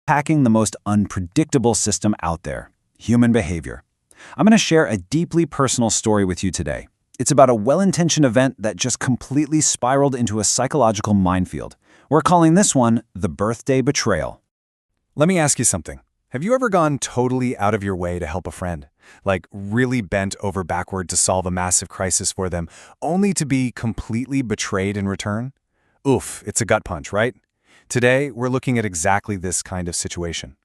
Hacking the most unpredictable system out there, human behavior. I'm going to share a deeply personal story with you today. It's about a well-intentioned event that just completely spiraled into a psychological minefield. We're calling this one the birthday betrayal. Let me ask you something. Have you ever gone totally out of your way to help a friend? Like really bent over backward to solve a massive crisis for them, only to be completely betrayed in return? Oof, it's a gut punch, right? Today, we're looking at exactly this kind of situation.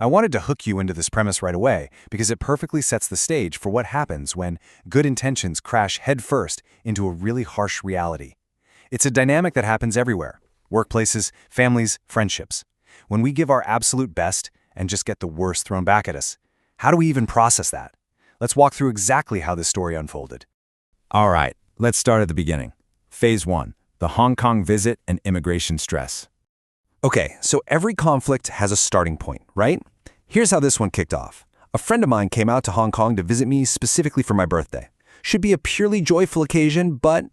I wanted to hook you into this premise right away because it perfectly sets the stage for what happens when good intentions crash headfirst into a really harsh reality. It's a dynamic that happens everywhere: workplaces, families, friendships. When we give our absolute best and just get the worst thrown back at us, how do we even process that? Let's walk through exactly how this story unfolded. All right, let's start at the beginning. Phase 1, the Hong Kong visit and immigration stress. Okay, so every conflict has a starting point, right? Here's how this one kicked off. A friend of mine came out to Hong Kong to visit me specifically for my birthday. Should be a purely joyful occasion, but,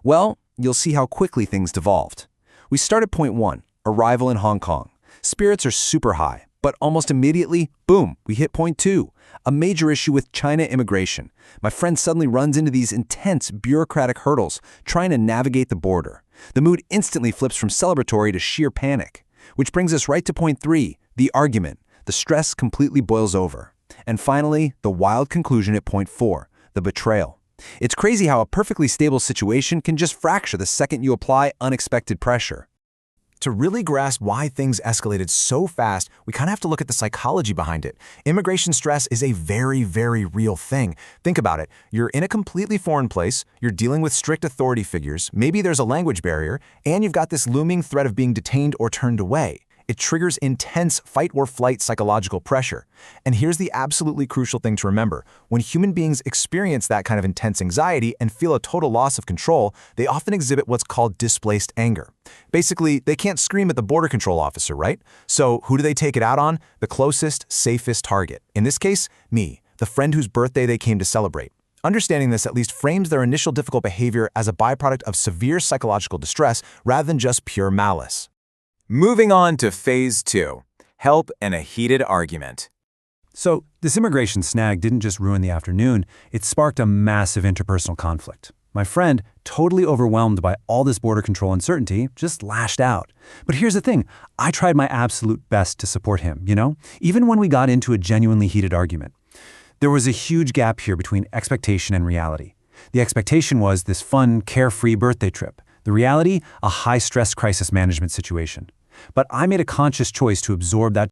well, you'll see how quickly things devolved. We start at point 1, arrival in Hong Kong. Spirits are super high, but almost immediately, boom, we hit point 2, a major issue with China immigration. My friend suddenly runs into these intense bureaucratic hurdles, trying to navigate the border. The mood instantly flips from celebratory to sheer panic. Which brings us right to point 3, the argument. The stress completely boils over. And finally, the wild conclusion at point 4, the betrayal. It's crazy how a perfectly stable situation can just fracture the second you apply unexpected pressure. To really grasp why things escalated so fast, we kind of have to look at the psychology behind it. Immigration stress is a very, very real thing. Think about it. You're in a completely foreign place, you're dealing with strict authority figures, maybe there's a language barrier, and you've got this looming threat of being detained or turned away. It triggers intense fight-or-flight psychological pressure. And here's the absolutely crucial thing to remember. When human beings experience that kind of intense anxiety and feel a total loss of control, they often exhibit what's called displaced anger. Basically, they can't scream at the border control officer, right? So who do they take it out on? The closest, safest target. In this case, me, the friend whose birthday they came to celebrate. Understanding this at least frames their initial difficult behavior as a byproduct of severe psychological distress rather than just pure malice. Moving on to Phase 2, help and a heated argument. So, this immigration snag didn't just ruin the afternoon, it sparked a massive interpersonal conflict. My friend, totally overwhelmed by all this border control uncertainty, just lashed out. But here's the thing, I tried my absolute best to support him, even when we got into a genuinely heated argument. There was a huge gap here between expectation and reality. The expectation was this fun, carefree birthday trip. The reality, a high-stress crisis management situation. But I made a conscious choice to absorb that